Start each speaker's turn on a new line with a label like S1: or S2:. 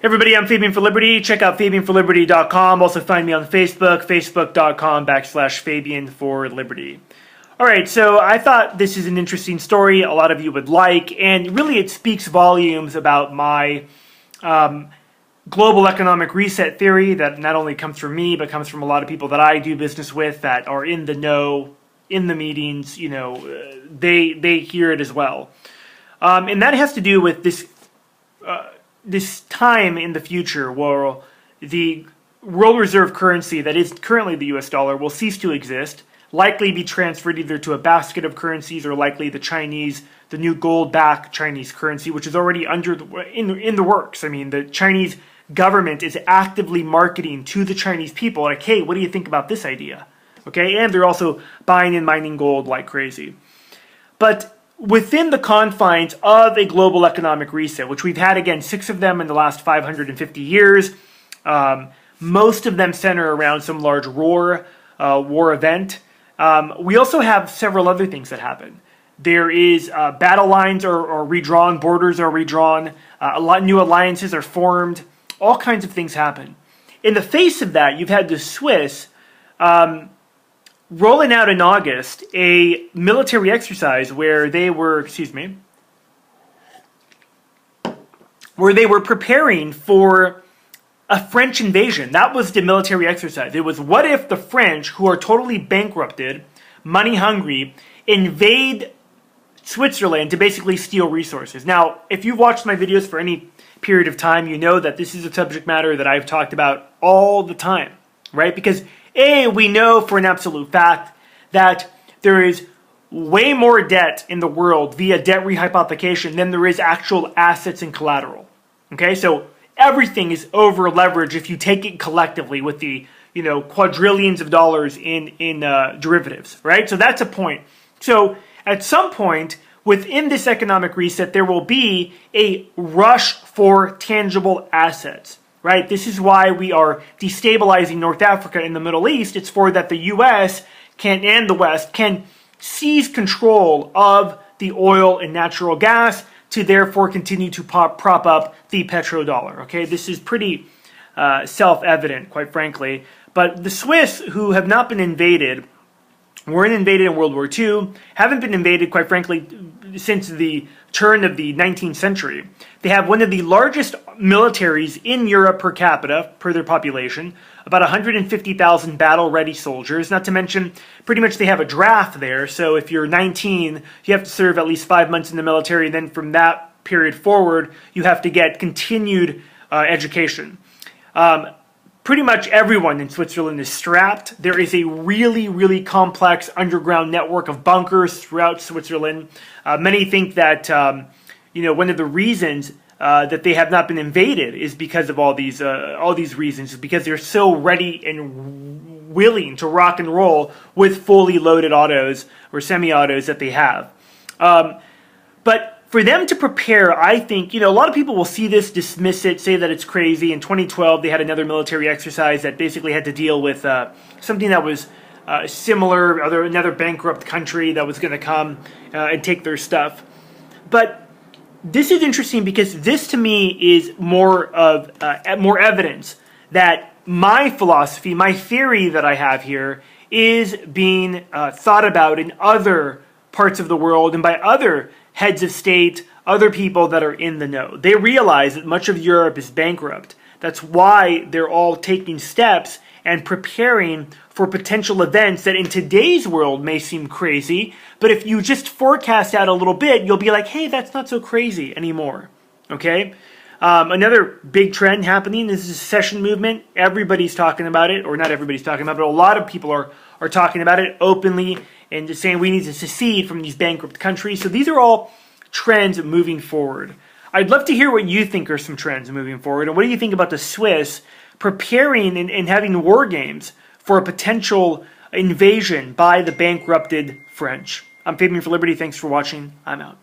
S1: Hey everybody, I'm Fabian for Liberty. Check out FabianForLiberty.com. Also find me on Facebook, Facebook.com/Fabian for Liberty. Alright, so I thought this is an interesting story a lot of you would like, and really it speaks volumes about my global economic reset theory that not only comes from me, but comes from a lot of people that I do business with that are in the know, in the meetings, they hear it as well. And that has to do with this time in the future where the world reserve currency that is currently the US dollar will cease to exist, likely be transferred either to a basket of currencies or likely the new gold-backed Chinese currency, which is already in the works. I mean, the Chinese government is actively marketing to the Chinese people, like, hey, what do you think about this idea? Okay, and they're also buying and mining gold like crazy. But within the confines of a global economic reset, which we've had, again, 6 of them in the last 550 years, most of them center around some large war event. We also have several other things that happen. There is battle lines are redrawn, borders are redrawn, a lot of new alliances are formed, all kinds of things happen. In the face of that, you've had the Swiss rolling out in August a military exercise where they were, preparing for a French invasion. That was the military exercise. It was, what if the French, who are totally bankrupted, money hungry, invade Switzerland to basically steal resources. Now, if you've watched my videos for any period of time, you know that this is a subject matter that I've talked about all the time, right? Because we know for an absolute fact that there is way more debt in the world via debt rehypothecation than there is actual assets and collateral. Okay, so everything is over leveraged if you take it collectively with the quadrillions of dollars in derivatives, right? So that's a point. So at some point within this economic reset, there will be a rush for tangible assets. Right? This is why we are destabilizing North Africa and the Middle East. It's for that the U.S. and the West can seize control of the oil and natural gas to therefore continue to prop up the petrodollar. Okay, this is pretty self-evident, quite frankly. But the Swiss, who have not been invaded, weren't invaded in World War II, haven't been invaded, quite frankly, since the turn of the 19th century. They have one of the largest militaries in Europe per capita, per their population, about 150,000 battle-ready soldiers, not to mention pretty much they have a draft there, so if you're 19, you have to serve at least 5 months in the military, then from that period forward, you have to get continued education. Pretty much everyone in Switzerland is strapped. There is a really, really complex underground network of bunkers throughout Switzerland. Many think that, one of the reasons that they have not been invaded is because of all these reasons, is because they're so ready and willing to rock and roll with fully loaded autos or semi-autos that they have. But for them to prepare, I think, a lot of people will see this, dismiss it, say that it's crazy. In 2012, they had another military exercise that basically had to deal with something that was similar, another bankrupt country that was going to come and take their stuff. But this is interesting because this, to me, is more evidence that my philosophy, my theory that I have here, is being thought about in other parts of the world and by other heads of state, other people that are in the know. They realize that much of Europe is bankrupt. That's why they're all taking steps and preparing for potential events that in today's world may seem crazy, but if you just forecast out a little bit, you'll be like, hey, that's not so crazy anymore. Okay? Another big trend happening is the secession movement. Everybody's talking about it, or not everybody's talking about it, but a lot of people are talking about it openly and just saying we need to secede from these bankrupt countries. So these are all trends moving forward. I'd love to hear what you think are some trends moving forward, and what do you think about the Swiss preparing and having war games for a potential invasion by the bankrupted French? I'm Fabian for Liberty. Thanks for watching. I'm out.